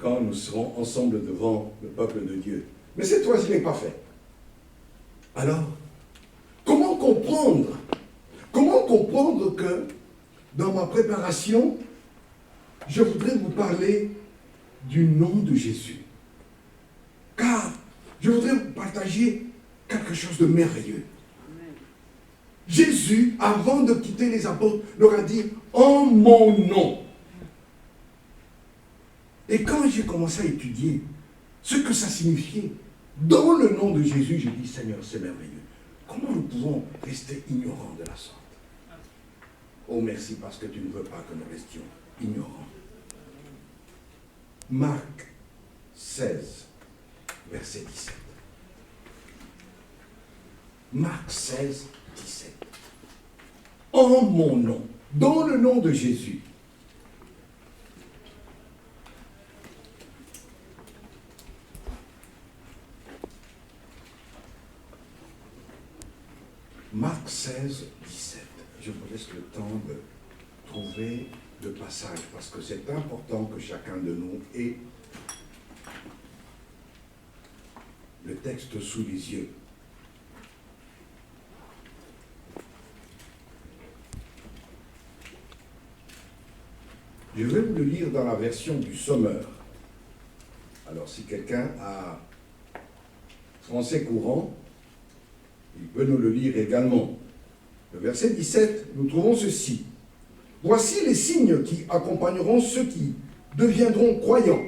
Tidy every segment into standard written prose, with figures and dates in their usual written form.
quand nous serons ensemble devant le peuple de Dieu. Mais cette fois, il n'est pas fait. Alors, comment comprendre que dans ma préparation, je voudrais vous parler du nom de Jésus. Car je voudrais vous partager quelque chose de merveilleux. Jésus, avant de quitter les apôtres, leur a dit « En mon nom ». Et quand j'ai commencé à étudier ce que ça signifiait, dans le nom de Jésus, j'ai dit « Seigneur, c'est merveilleux. Comment nous pouvons rester ignorants de la sorte ?» Oh merci, parce que tu ne veux pas que nous restions ignorants. Marc 16, verset 17. Marc 16, 17. En mon nom, dans le nom de Jésus. Marc 16, 17. Je vous laisse le temps de trouver le passage, parce que c'est important que chacun de nous ait le texte sous les yeux. Je vais vous le lire dans la version du Sommeur. Alors, si quelqu'un a français courant, il peut nous le lire également. Le verset 17, nous trouvons ceci. « Voici les signes qui accompagneront ceux qui deviendront croyants.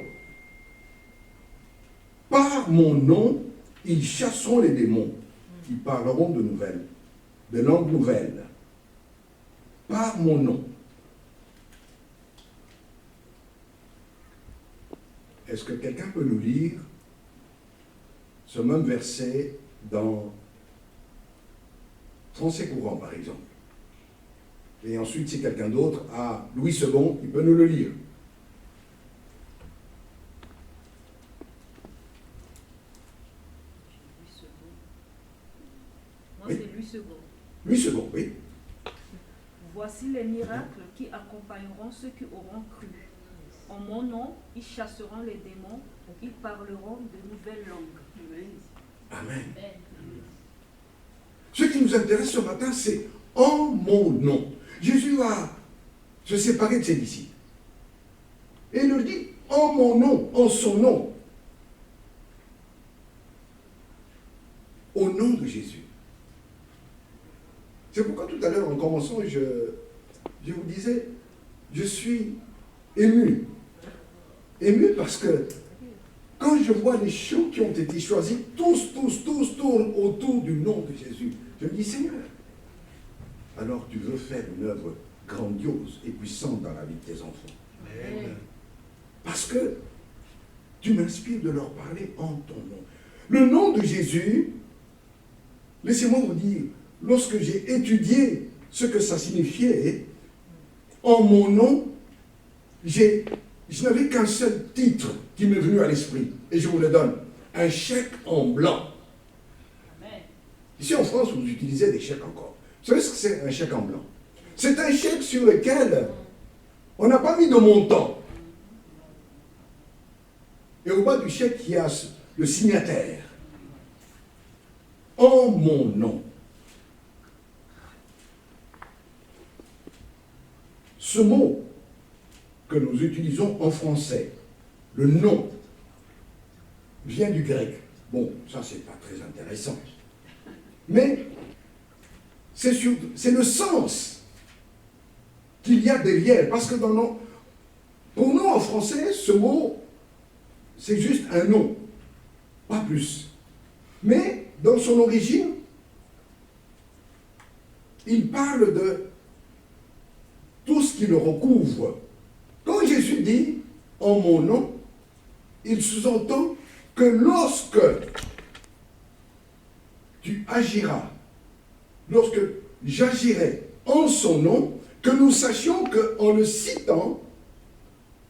Par mon nom, ils chasseront les démons. Ils parleront de langues nouvelles. Par mon nom. » Est-ce que quelqu'un peut nous lire ce même verset dans français courant, par exemple? Et ensuite, si quelqu'un d'autre a Louis II, il peut nous le lire. Moi, oui. C'est Louis II. Louis II, oui. Voici les miracles qui accompagneront ceux qui auront cru. En mon nom, ils chasseront les démons, ils parleront de nouvelles langues. Amen. Ce qui nous intéresse ce matin, c'est en mon nom. Jésus va se séparer de ses disciples. Et il leur dit, en mon nom, en son nom. Au nom de Jésus. C'est pourquoi tout à l'heure, en commençant, je vous disais, je suis ému. Ému parce que quand je vois les chants qui ont été choisis, tous tournent autour du nom de Jésus. Je me dis, Seigneur, alors tu veux faire une œuvre grandiose et puissante dans la vie de tes enfants. Amen. Parce que tu m'inspires de leur parler en ton nom. Le nom de Jésus, laissez-moi vous dire, lorsque j'ai étudié ce que ça signifiait, en mon nom, je n'avais qu'un seul titre qui m'est venu à l'esprit, et je vous le donne, un chèque en blanc. Amen. Ici en France, vous utilisez des chèques encore. Vous savez ce que c'est un chèque en blanc? C'est un chèque sur lequel on n'a pas mis de montant. Et au bas du chèque, il y a le signataire. En mon nom. Ce mot que nous utilisons en français, le nom, vient du grec. Bon, ça c'est pas très intéressant. Mais c'est le sens qu'il y a derrière. Parce que pour nous en français, ce mot, c'est juste un nom, pas plus. Mais dans son origine, il parle de tout ce qui le recouvre. Quand Jésus dit « en mon nom », il sous-entend que lorsque tu agiras, lorsque j'agirai en son nom, que nous sachions qu'en le citant,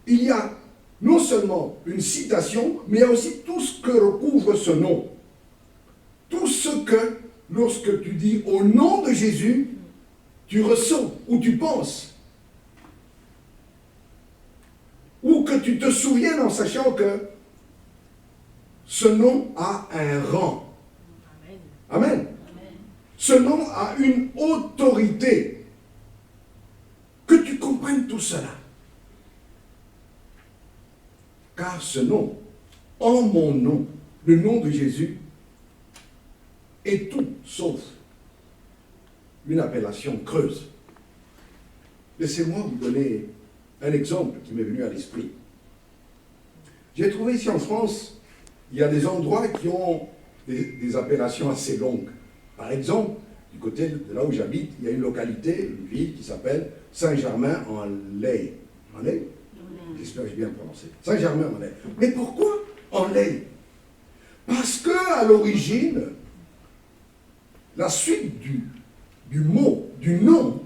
il y a non seulement une citation, mais il y a aussi tout ce que recouvre ce nom. Tout ce que, lorsque tu dis « au nom de Jésus », tu ressens ou tu penses. Ou que que tu te souviennes en sachant que ce nom a un rang. Amen. Ce nom a une autorité. Que tu comprennes tout cela. Car ce nom, en mon nom, le nom de Jésus, est tout sauf une appellation creuse. Laissez-moi vous donner un exemple qui m'est venu à l'esprit. J'ai trouvé ici en France, il y a des endroits qui ont des appellations assez longues. Par exemple, du côté de là où j'habite, il y a une localité, une ville qui s'appelle Saint-Germain-en-Laye. En Laye? J'espère que j'ai bien prononcé. Saint-Germain-en-Laye. Mais pourquoi en Laye? Parce qu'à l'origine, la suite du mot, du nom,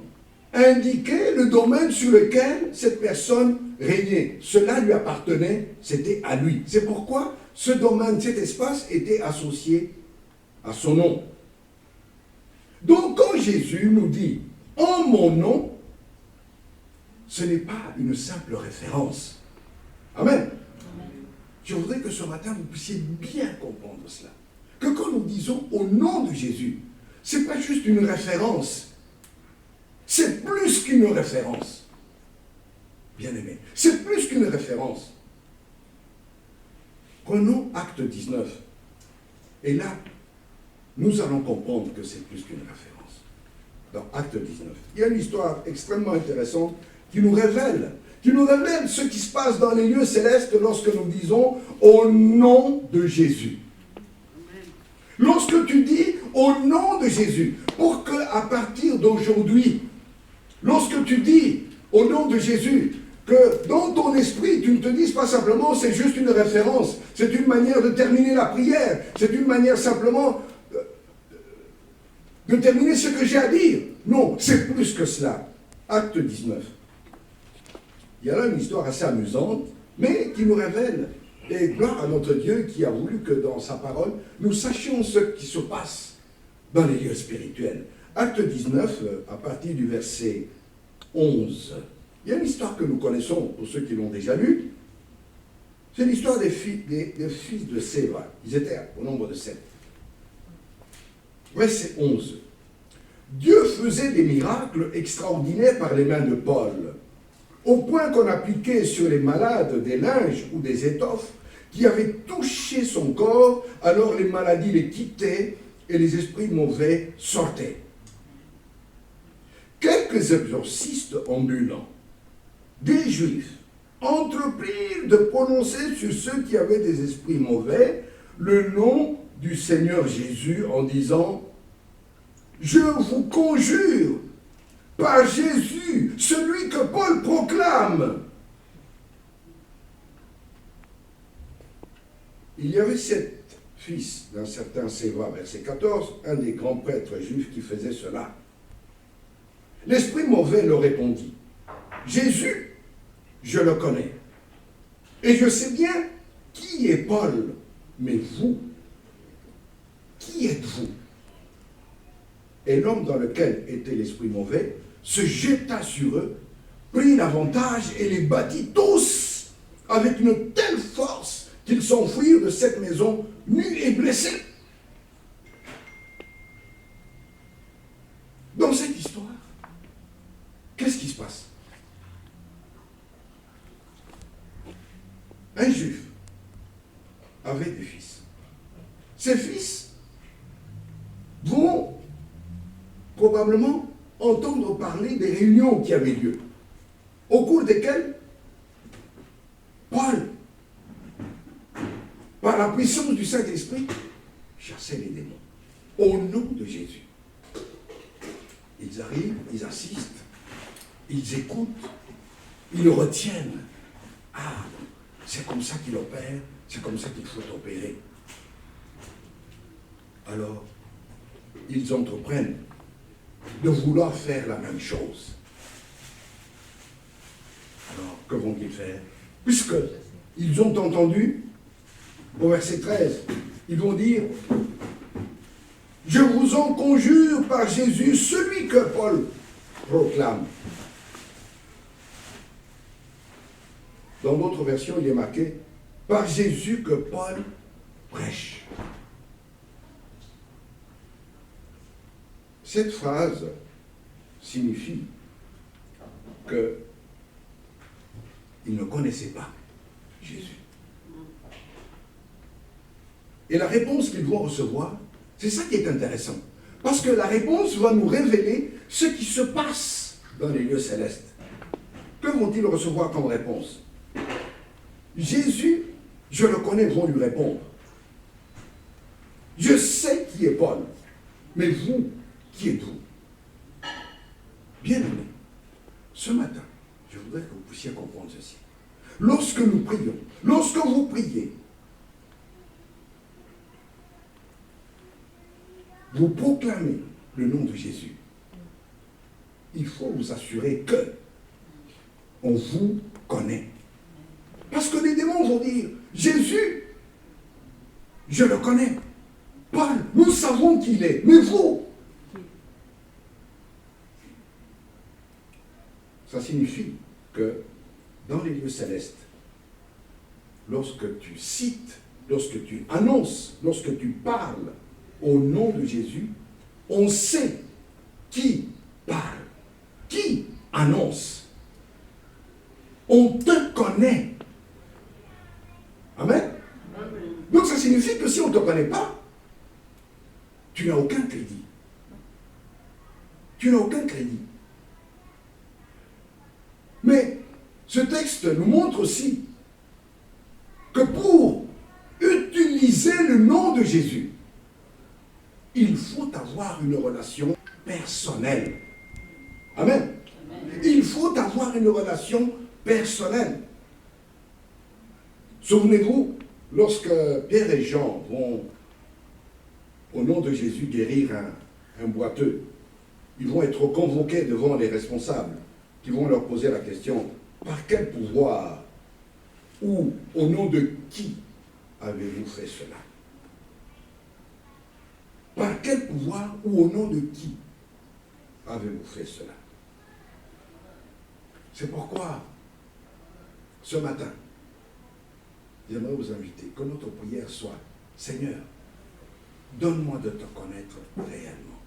indiquait le domaine sur lequel cette personne régnait. Cela lui appartenait, c'était à lui. C'est pourquoi ce domaine, cet espace était associé à son nom. Donc quand Jésus nous dit « en mon nom », ce n'est pas une simple référence. Amen. Je voudrais que ce matin, vous puissiez bien comprendre cela. Que quand nous disons « au nom de Jésus », ce n'est pas juste une référence. C'est plus qu'une référence. Bien-aimé, c'est plus qu'une référence. Prenons Acte 19. Et là, nous allons comprendre que c'est plus qu'une référence. Dans Acte 19. Il y a une histoire extrêmement intéressante qui nous révèle ce qui se passe dans les lieux célestes lorsque nous disons « au nom de Jésus ». Lorsque tu dis « au nom de Jésus », pour qu'à partir d'aujourd'hui, lorsque tu dis « au nom de Jésus », que dans ton esprit, tu ne te dises pas simplement « c'est juste une référence », c'est une manière de terminer la prière, c'est une manière simplement de terminer ce que j'ai à dire. Non, c'est plus que cela. Acte 19. Il y a là une histoire assez amusante, mais qui nous révèle, et gloire à notre Dieu qui a voulu que dans sa parole, nous sachions ce qui se passe dans les lieux spirituels. Acte 19, à partir du verset 11. Il y a une histoire que nous connaissons, pour ceux qui l'ont déjà lue. C'est l'histoire des fils de Séva. Ils étaient au nombre de 7. Verset 11. Dieu faisait des miracles extraordinaires par les mains de Paul, au point qu'on appliquait sur les malades des linges ou des étoffes qui avaient touché son corps, alors les maladies les quittaient et les esprits mauvais sortaient. Quelques exorcistes ambulants, des Juifs, entreprirent de prononcer sur ceux qui avaient des esprits mauvais le nom du Seigneur Jésus en disant « Je vous conjure, par Jésus, celui que Paul proclame. » Il y avait 7 fils d'un certain Séva, verset 14, un des grands prêtres juifs qui faisait cela. L'esprit mauvais leur répondit, « Jésus, je le connais, et je sais bien qui est Paul, mais vous, qui êtes-vous » Et l'homme dans lequel était l'esprit mauvais se jeta sur eux, prit l'avantage et les battit tous avec une telle force qu'ils s'enfuirent de cette maison nus et blessés. Dans cette histoire, qu'est-ce qui se passe? Un juif avait des fils. Ces fils vont probablement entendre parler des réunions qui avaient lieu, au cours desquelles Paul, par la puissance du Saint-Esprit, chassait les démons, au nom de Jésus. Ils arrivent, ils assistent, ils écoutent, ils retiennent. Ah, c'est comme ça qu'il opère, c'est comme ça qu'il faut opérer. Alors, ils entreprennent de vouloir faire la même chose. Alors, que vont-ils faire? Puisqu'ils ont entendu, au verset 13, ils vont dire « Je vous en conjure par Jésus, celui que Paul proclame. » Dans d'autres versions, il est marqué « Par Jésus que Paul prêche ». Cette phrase signifie qu'il ne connaissait pas Jésus. Et la réponse qu'il doit recevoir, c'est ça qui est intéressant. Parce que la réponse va nous révéler ce qui se passe dans les lieux célestes. Que vont-ils recevoir comme réponse? Jésus, je le connais, vont lui répondre. Je sais qui est Paul, mais vous, qui êtes-vous? Bien-aimés, ce matin, je voudrais que vous puissiez comprendre ceci. Lorsque nous prions, lorsque vous priez, vous proclamez le nom de Jésus. Il faut vous assurer que on vous connaît. Parce que les démons vont dire, Jésus, je le connais. Paul, nous savons qui il est. Mais vous, ça signifie que dans les lieux célestes, lorsque tu cites, lorsque tu annonces, lorsque tu parles au nom de Jésus, on sait qui parle, qui annonce. On te connaît. Amen. Donc ça signifie que si on ne te connaît pas, tu n'as aucun crédit. Tu n'as aucun crédit. Mais ce texte nous montre aussi que pour utiliser le nom de Jésus, il faut avoir une relation personnelle. Amen. Il faut avoir une relation personnelle. Souvenez-vous, lorsque Pierre et Jean vont, au nom de Jésus, guérir un boiteux, ils vont être convoqués devant les responsables, qui vont leur poser la question, par quel pouvoir ou au nom de qui avez-vous fait cela? Par quel pouvoir ou au nom de qui avez-vous fait cela? C'est pourquoi, ce matin, j'aimerais vous inviter que notre prière soit, Seigneur, donne-moi de te connaître réellement.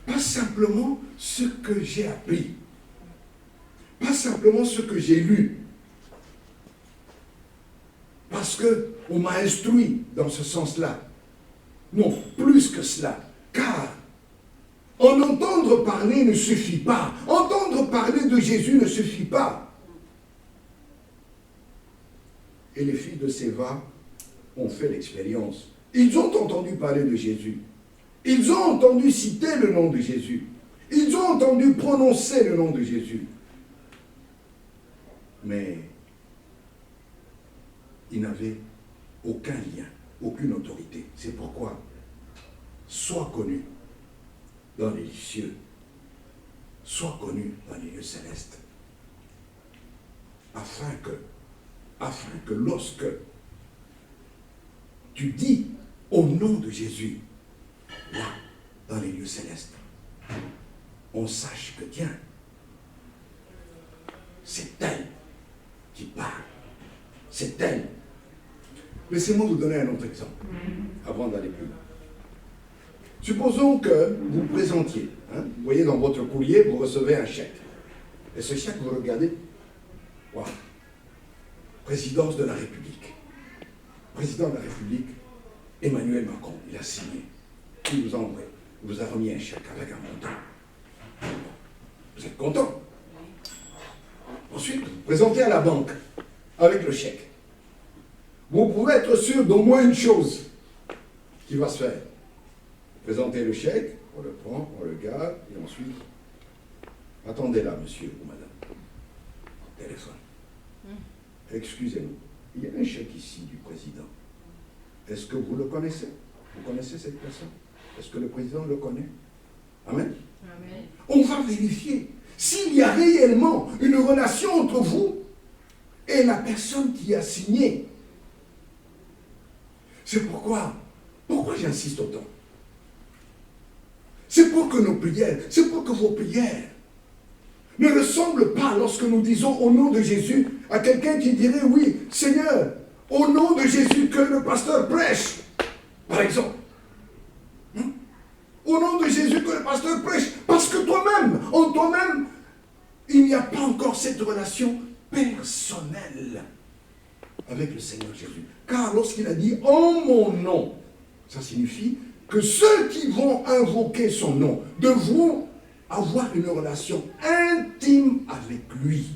Pas simplement ce que j'ai appris, pas simplement ce que j'ai lu, parce qu'on m'a instruit dans ce sens-là. Non, plus que cela, car en entendre parler ne suffit pas. Entendre parler de Jésus ne suffit pas. Et les filles de Séva ont fait l'expérience. Ils ont entendu parler de Jésus. Ils ont entendu citer le nom de Jésus. Ils ont entendu prononcer le nom de Jésus. Mais ils n'avaient aucun lien, aucune autorité. C'est pourquoi, sois connu dans les cieux, sois connu dans les lieux célestes, afin que lorsque tu dis au nom de Jésus, là, dans les lieux célestes, on sache que, tiens, c'est elle qui parle, c'est elle. Laissez-moi vous donner un autre exemple, avant d'aller plus loin. Supposons que vous présentiez, vous voyez dans votre courrier, vous recevez un chèque. Et ce chèque, vous regardez, wow, présidence de la République. Président de la République, Emmanuel Macron, il a signé. Il vous a remis un chèque avec un montant. Vous êtes content. Ensuite, vous présentez à la banque avec le chèque. Vous pouvez être sûr d'au moins une chose qui va se faire. Présentez le chèque, on le prend, on le garde, et ensuite, attendez là, monsieur ou madame. Téléphone. Excusez-nous, il y a un chèque ici du président. Est-ce que vous le connaissez? Vous connaissez cette personne? Est-ce que le président le connaît? Amen. Amen. On va vérifier s'il y a réellement une relation entre vous et la personne qui a signé. C'est pourquoi j'insiste autant. C'est pour que nos prières, c'est pour que vos prières ne ressemble pas lorsque nous disons au nom de Jésus à quelqu'un qui dirait oui, Seigneur, au nom de Jésus que le pasteur prêche, par exemple. Au nom de Jésus que le pasteur prêche, parce que toi-même, en toi-même, il n'y a pas encore cette relation personnelle avec le Seigneur Jésus. Car lorsqu'il a dit en mon nom, ça signifie que ceux qui vont invoquer son nom devront avoir une relation intime avec lui.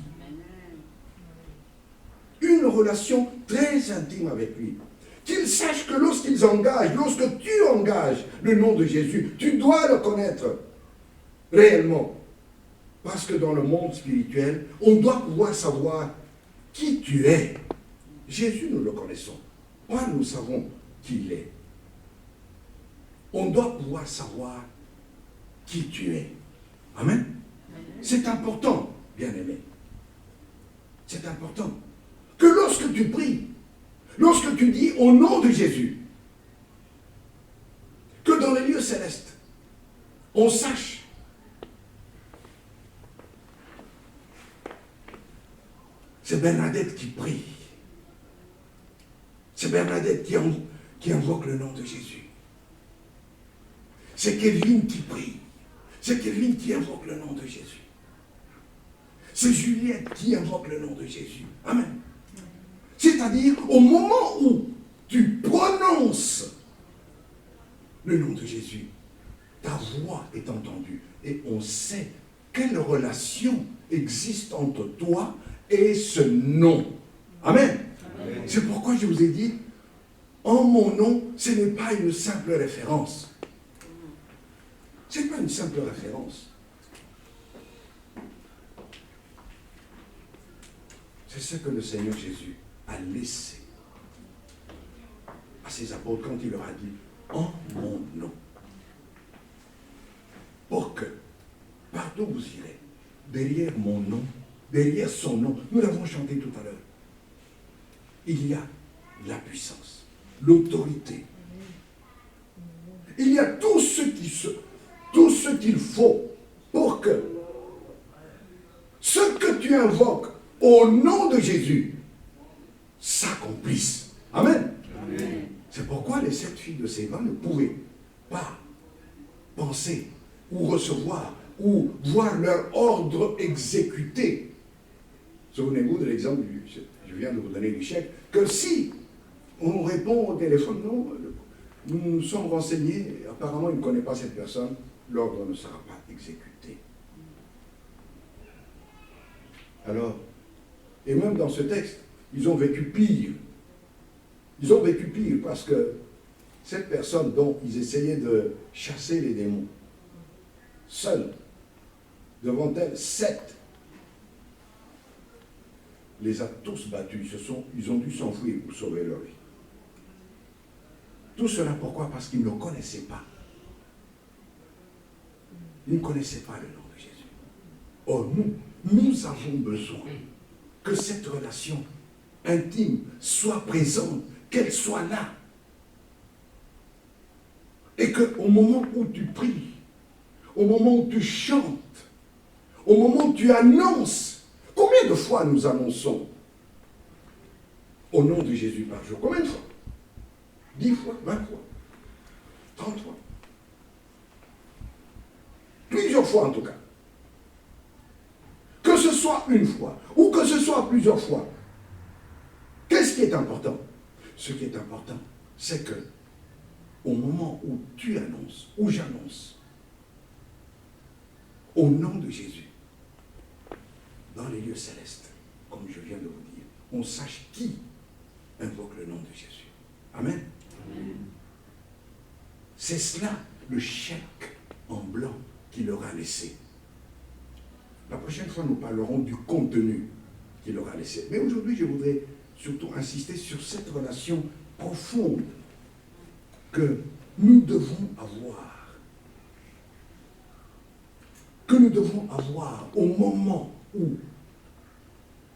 Une relation très intime avec lui. Qu'ils sachent que lorsqu'ils engagent, lorsque tu engages le nom de Jésus, tu dois le connaître réellement. Parce que dans le monde spirituel, on doit pouvoir savoir qui tu es. Jésus, nous le connaissons. Moi, nous savons qui il est. On doit pouvoir savoir qui tu es. Amen. C'est important, bien-aimé. C'est important que lorsque tu pries, lorsque tu dis au nom de Jésus, que dans les lieux célestes, on sache c'est Bernadette qui prie. C'est Bernadette qui invoque le nom de Jésus. C'est Kevin qui prie. C'est Kevin qui invoque le nom de Jésus. C'est Juliette qui invoque le nom de Jésus. Amen. C'est-à-dire, au moment où tu prononces le nom de Jésus, ta voix est entendue et on sait quelle relation existe entre toi et ce nom. Amen. Amen. C'est pourquoi je vous ai dit, en mon nom, ce n'est pas une simple référence. Ce n'est pas une simple référence. C'est ce que le Seigneur Jésus a laissé à ses apôtres quand il leur a dit en mon nom. Pour que, partout où vous irez, derrière mon nom, derrière son nom, nous l'avons chanté tout à l'heure, il y a la puissance, l'autorité. Il y a tout ce qu'il faut pour que ce que tu invoques au nom de Jésus s'accomplisse. Amen. Amen. C'est pourquoi les 7 filles de Séba ne pouvaient pas penser ou recevoir ou voir leur ordre exécuté. Souvenez-vous de l'exemple, je viens de vous donner du chèque, que si on répond au téléphone, non, nous nous sommes renseignés, apparemment il ne connaît pas cette personne, l'ordre ne sera pas exécuté. Alors, et même dans ce texte, ils ont vécu pire. Ils ont vécu pire parce que cette personne dont ils essayaient de chasser les démons, seule, devant elle, 7, les a tous battus. Ils ont dû s'enfuir pour sauver leur vie. Tout cela pourquoi? Parce qu'ils ne connaissaient pas. Ils ne connaissaient pas le nom de Jésus. Or, nous avons besoin que cette relation intime soit présente, qu'elle soit là. Et qu'au moment où tu pries, au moment où tu chantes, au moment où tu annonces, combien de fois nous annonçons au nom de Jésus par jour? Combien de fois? 10 fois, 20 fois, 30 fois. Plusieurs fois en tout cas. Que ce soit une fois ou que ce soit plusieurs fois. Qu'est-ce qui est important? Ce qui est important, c'est que au moment où tu annonces, où j'annonce, au nom de Jésus, dans les lieux célestes, comme je viens de vous dire, on sache qui invoque le nom de Jésus. Amen. Amen. C'est cela le chèque en blanc qu'il leur a laissé. La prochaine fois, nous parlerons du contenu qu'il leur a laissé. Mais aujourd'hui, je voudrais surtout insister sur cette relation profonde que nous devons avoir. Que nous devons avoir au moment où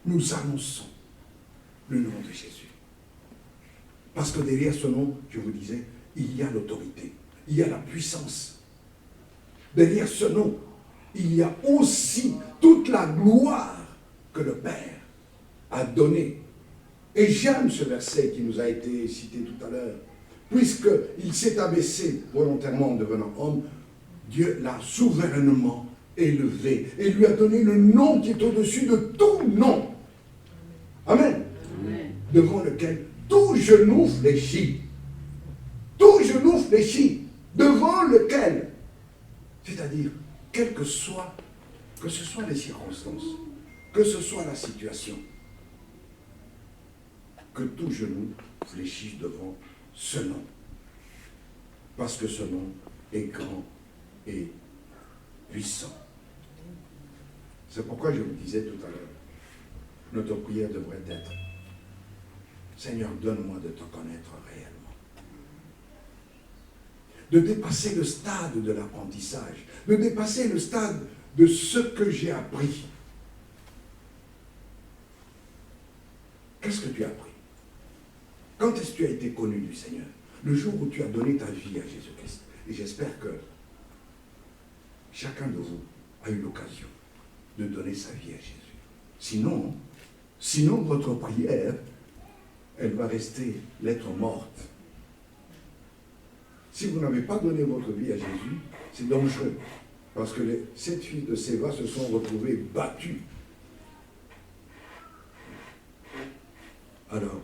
nous annonçons le nom de Jésus. Parce que derrière ce nom, je vous disais, il y a l'autorité, il y a la puissance. Derrière ce nom, il y a aussi toute la gloire que le Père a donnée. Et j'aime ce verset qui nous a été cité tout à l'heure. Puisqu'il s'est abaissé volontairement devenant homme, Dieu l'a souverainement élevé et lui a donné le nom qui est au-dessus de tout nom. Amen. Amen. Devant lequel tout genou fléchit. Tout genou fléchit. Devant lequel, c'est-à-dire, que ce soit les circonstances, que ce soit la situation, que tout genou fléchisse devant ce nom. Parce que ce nom est grand et puissant. C'est pourquoi je vous disais tout à l'heure, notre prière devrait être: Seigneur, donne-moi de te connaître réellement. De dépasser le stade de l'apprentissage, de dépasser le stade de ce que j'ai appris. Qu'est-ce que tu as appris? Quand est-ce que tu as été connu du Seigneur? Le jour où tu as donné ta vie à Jésus-Christ. Et j'espère que chacun de vous a eu l'occasion de donner sa vie à Jésus. Sinon votre prière, elle va rester lettre morte. Si vous n'avez pas donné votre vie à Jésus, c'est dangereux. Parce que les 7 filles de Séva se sont retrouvées battues. Alors,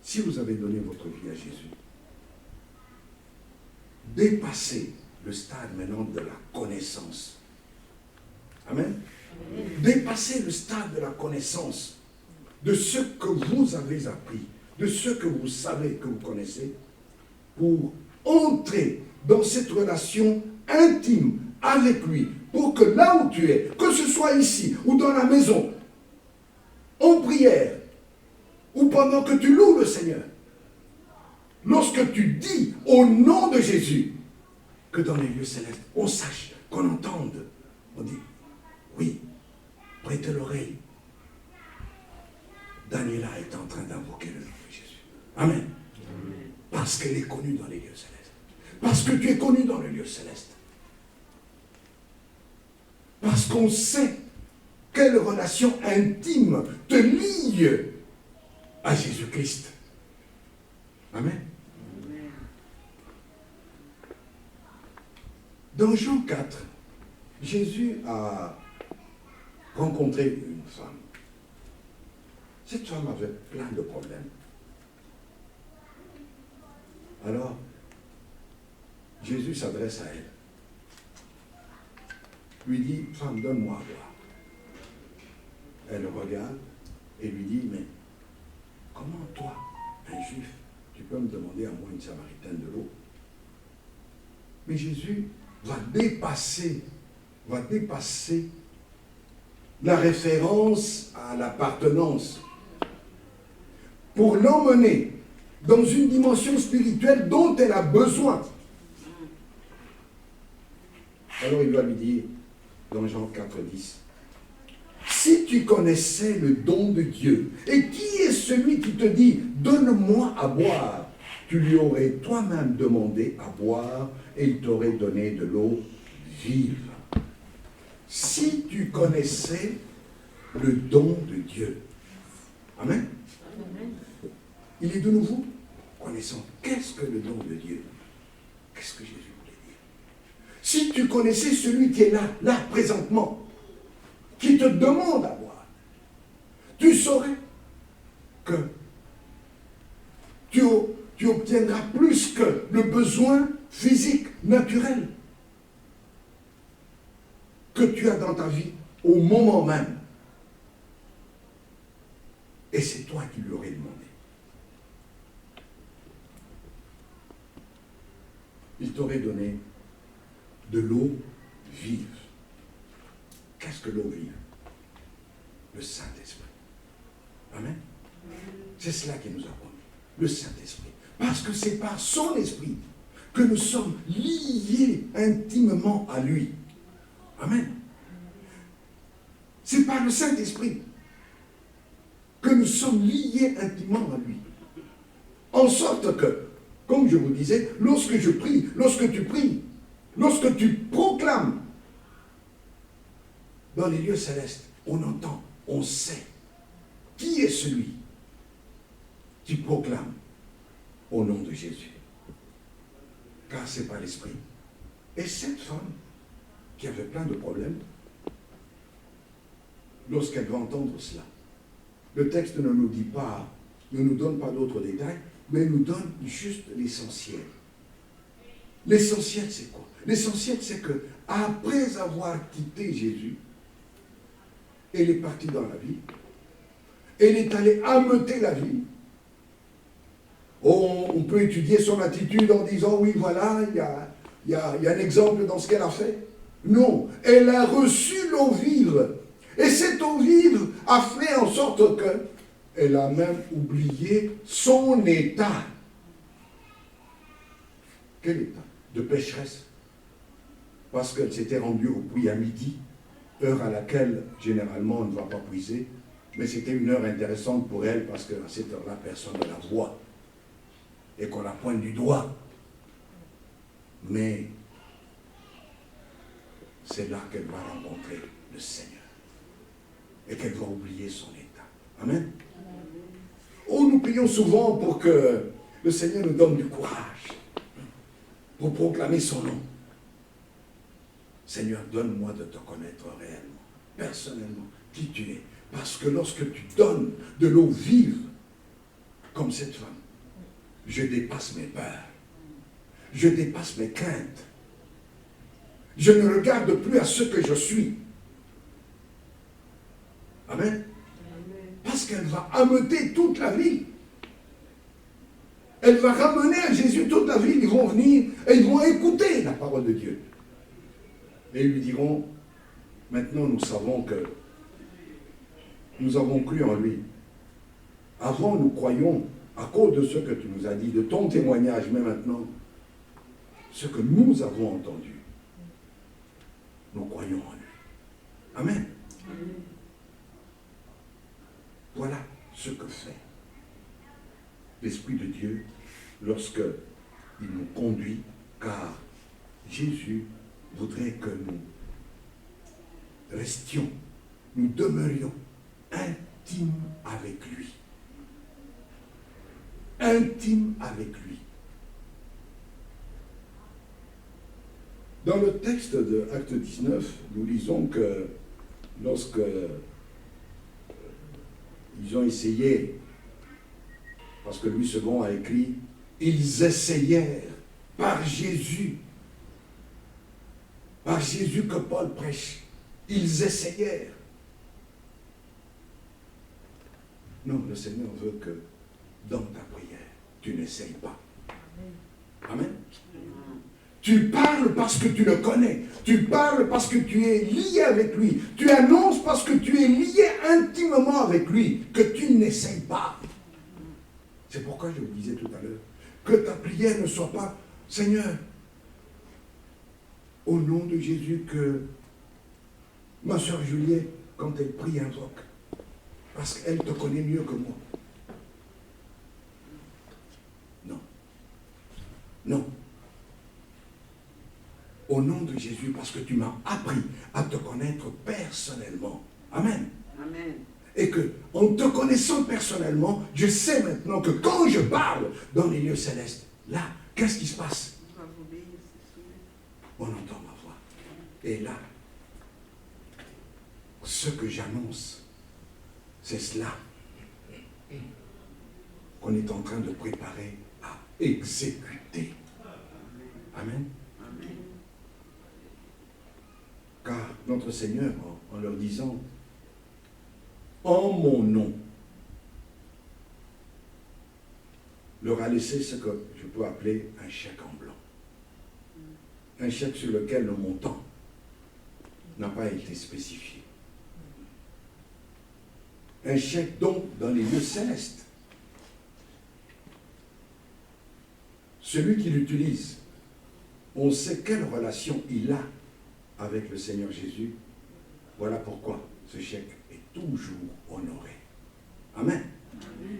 si vous avez donné votre vie à Jésus, dépassez le stade maintenant de la connaissance. Amen. Dépassez le stade de la connaissance, de ce que vous avez appris, de ce que vous savez, que vous connaissez, pour entrer dans cette relation intime avec lui, pour que là où tu es, que ce soit ici ou dans la maison, en prière, ou pendant que tu loues le Seigneur, lorsque tu dis au nom de Jésus, que dans les lieux célestes, on sache, qu'on entende, on dit, oui, prêtez l'oreille. Daniela est en train d'invoquer le nom de Jésus. Amen. Parce qu'elle est connue dans les lieux célestes. Parce que tu es connu dans les lieux célestes. Parce qu'on sait quelle relation intime te lie à Jésus-Christ. Amen. Dans Jean 4, Jésus a rencontré une femme. Cette femme avait plein de problèmes. Alors, Jésus s'adresse à elle. Lui dit, femme, donne-moi à boire. Elle le regarde et lui dit, mais comment toi, un juif, tu peux me demander à moi, une samaritaine, de l'eau? Mais Jésus va dépasser la référence à l'appartenance pour l'emmener dans une dimension spirituelle dont elle a besoin. Alors il va lui dire, dans Jean 4,10, si tu connaissais le don de Dieu, et qui est celui qui te dit, donne-moi à boire, tu lui aurais toi-même demandé à boire, et il t'aurait donné de l'eau vive. Si tu connaissais le don de Dieu. Amen. Amen. Il est de nouveau connaissant. Qu'est-ce que le don de Dieu? Qu'est-ce que Jésus voulait dire? Si tu connaissais celui qui est là présentement, qui te demande à boire, tu saurais que tu obtiendras plus que le besoin physique, naturel, que tu as dans ta vie au moment même. Et c'est toi qui lui aurais demandé. Il t'aurait donné de l'eau vive. Qu'est-ce que l'eau vive? Le Saint-Esprit. Amen. C'est cela qui nous a promis. Le Saint-Esprit. Parce que c'est par son esprit que nous sommes liés intimement à lui. Amen. C'est par le Saint-Esprit que nous sommes liés intimement à lui. En sorte que, comme je vous disais, lorsque je prie, lorsque tu pries, lorsque tu proclames dans les lieux célestes, on entend, on sait qui est celui qui proclame au nom de Jésus. Car c'est pas l'esprit. Et cette femme, qui avait plein de problèmes, lorsqu'elle va entendre cela, le texte ne nous dit pas, ne nous donne pas d'autres détails, mais nous donne juste l'essentiel. L'essentiel, c'est quoi? L'essentiel, c'est que après avoir quitté Jésus, elle est partie dans la vie, elle est allée ameuter la vie. On peut étudier son attitude en disant, oui, voilà, il y a un exemple dans ce qu'elle a fait. Non, elle a reçu l'eau vive. Et cette eau vive a fait en sorte qu'elle a même oublié son état. Quel état? De pécheresse. Parce qu'elle s'était rendue au puits à midi, heure à laquelle, généralement, on ne va pas puiser. Mais c'était une heure intéressante pour elle, parce qu'à cette heure-là, personne ne la voit. Et qu'on la pointe du doigt. Mais c'est là qu'elle va rencontrer le Seigneur. Et qu'elle va oublier son état. Amen. Oh, nous prions souvent pour que le Seigneur nous donne du courage pour proclamer son nom. Seigneur, donne-moi de te connaître réellement, personnellement, qui tu es. Parce que lorsque tu donnes de l'eau vive, comme cette femme, je dépasse mes peurs, je dépasse mes craintes. Je ne regarde plus à ce que je suis. Amen. Parce qu'elle va ameuter toute la ville. Elle va ramener à Jésus toute la ville. Ils vont venir et ils vont écouter la parole de Dieu. Et ils lui diront, maintenant nous savons que nous avons cru en lui. Avant nous croyons, à cause de ce que tu nous as dit, de ton témoignage, mais maintenant, ce que nous avons entendu, nous croyons en lui. Amen. Voilà ce que fait l'Esprit de Dieu lorsque il nous conduit, car Jésus voudrait que nous restions, nous demeurions intimes avec lui. Intimes avec lui. Dans le texte de Acte 19, nous lisons que lorsque ils ont essayé, parce que Louis II a écrit, ils essayèrent par Jésus que Paul prêche, ils essayèrent. Non, le Seigneur veut que dans ta prière, tu n'essayes pas. Amen. Tu parles parce que tu le connais. Tu parles parce que tu es lié avec lui. Tu annonces parce que tu es lié intimement avec lui, que tu n'essayes pas. C'est pourquoi je vous disais tout à l'heure, que ta prière ne soit pas, Seigneur, au nom de Jésus, que ma soeur Juliette, quand elle prie, invoque, parce qu'elle te connaît mieux que moi. Non. Non. Au nom de Jésus, parce que tu m'as appris à te connaître personnellement. Amen. Amen. Et que, en te connaissant personnellement, je sais maintenant que quand je parle dans les lieux célestes, là, qu'est-ce qui se passe? On entend ma voix. Et là, ce que j'annonce, c'est cela qu'on est en train de préparer à exécuter. Amen. Car notre Seigneur, en leur disant, en mon nom, leur a laissé ce que je peux appeler un chèque en blanc. Un chèque sur lequel le montant n'a pas été spécifié. Un chèque donc dans les lieux célestes. Celui qui l'utilise, on sait quelle relation il a avec le Seigneur Jésus. Voilà pourquoi ce chèque est toujours honoré. Amen. Amen.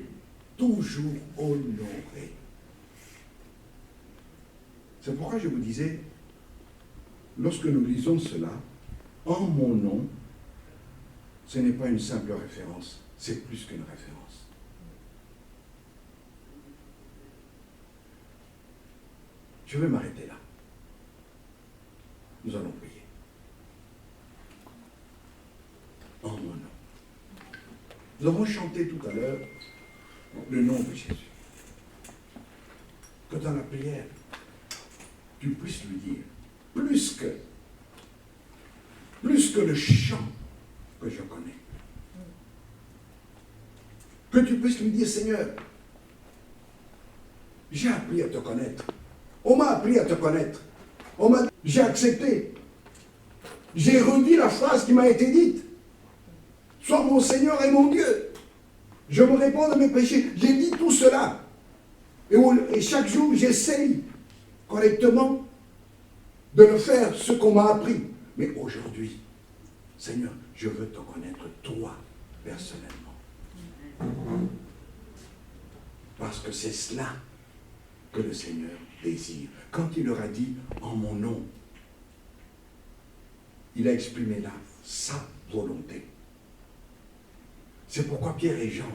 Toujours honoré. C'est pourquoi je vous disais, lorsque nous lisons cela, en mon nom, ce n'est pas une simple référence, c'est plus qu'une référence. Je vais m'arrêter là. Nous allons prier. En mon nom. Nous avons chanté tout à l'heure le nom de Jésus. Que dans la prière, tu puisses lui dire, plus que le chant que je connais, que tu puisses lui dire, Seigneur, j'ai appris à te connaître. On m'a appris à te connaître. J'ai accepté. J'ai redit la phrase qui m'a été dite. Sois mon Seigneur et mon Dieu. Je me réponds de mes péchés. J'ai dit tout cela. Et chaque jour, j'essaye correctement de le faire, ce qu'on m'a appris. Mais aujourd'hui, Seigneur, je veux te connaître toi, personnellement. Parce que c'est cela que le Seigneur désire. Quand il leur a dit « en mon nom », il a exprimé là sa volonté. C'est pourquoi Pierre et Jean,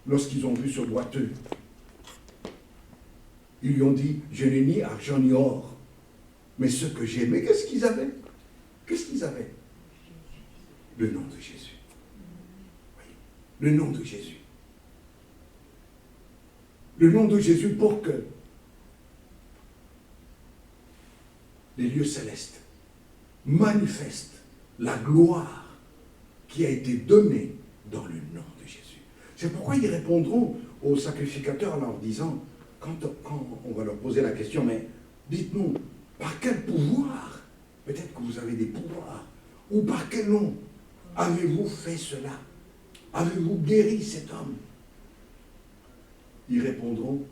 lorsqu'ils ont vu ce boiteux, ils lui ont dit « je n'ai ni argent ni or, mais ce que j'ai ». Mais qu'est-ce qu'ils avaient? Qu'est-ce qu'ils avaient? Le nom de Jésus. Oui. Le nom de Jésus. Le nom de Jésus pour que les lieux célestes manifestent la gloire qui a été donnée dans le nom de Jésus. C'est pourquoi ils répondront aux sacrificateurs en leur disant, quand on va leur poser la question, mais dites-nous, par quel pouvoir, peut-être que vous avez des pouvoirs, ou par quel nom avez-vous fait cela? Avez-vous guéri cet homme? Ils répondront,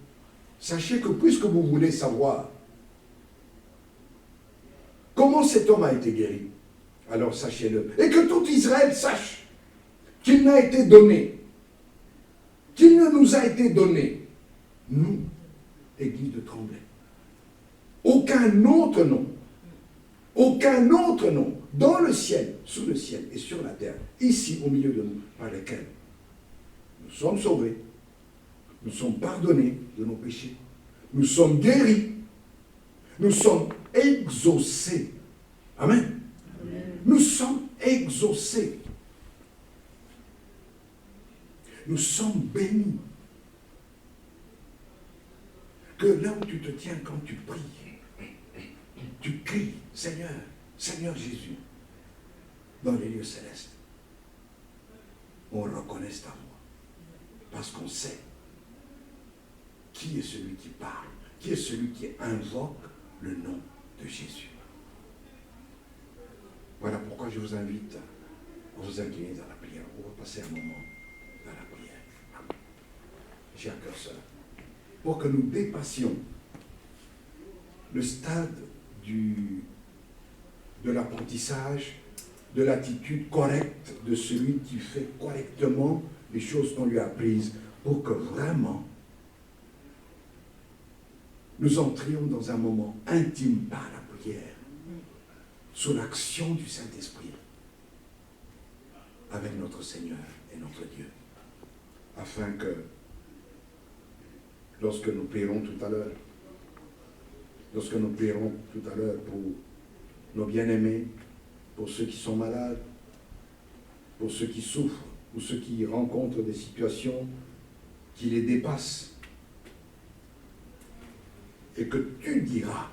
sachez que puisque vous voulez savoir comment cet homme a été guéri, alors sachez-le. Et que tout Israël sache qu'il n'a été donné, qu'il ne nous a été donné, nous, Église de Tremblay, aucun autre nom dans le ciel, sous le ciel et sur la terre, ici au milieu de nous, par lequel nous sommes sauvés, nous sommes pardonnés de nos péchés, nous sommes guéris, nous sommes exaucés. Amen. Amen. Nous sommes exaucés. Nous sommes bénis. Que là où tu te tiens quand tu pries, tu cries, Seigneur, Seigneur Jésus, dans les lieux célestes. On reconnaisse ta voix. Parce qu'on sait qui est celui qui parle, qui est celui qui invoque le nom de Jésus. Voilà pourquoi je vous invite à vous incliner dans la prière. On va passer un moment dans la prière. J'ai à cœur cela. Pour que nous dépassions le stade de l'apprentissage, de l'attitude correcte de celui qui fait correctement les choses qu'on lui a apprises, pour que vraiment nous entrions dans un moment intime par la prière, sous l'action du Saint-Esprit, avec notre Seigneur et notre Dieu, afin que, lorsque nous prierons tout à l'heure pour nos bien-aimés, pour ceux qui sont malades, pour ceux qui souffrent, ou ceux qui rencontrent des situations qui les dépassent, et que tu diras,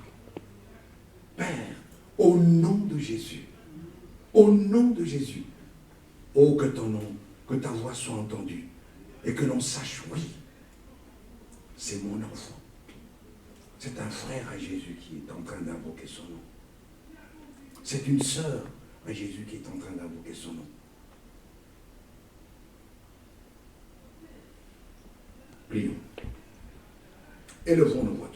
Père, au nom de Jésus, oh que ton nom, que ta voix soit entendue, et que l'on sache, oui, c'est mon enfant. C'est un frère à Jésus qui est en train d'invoquer son nom. C'est une sœur à Jésus qui est en train d'invoquer son nom. Prions. Élevons nos voix.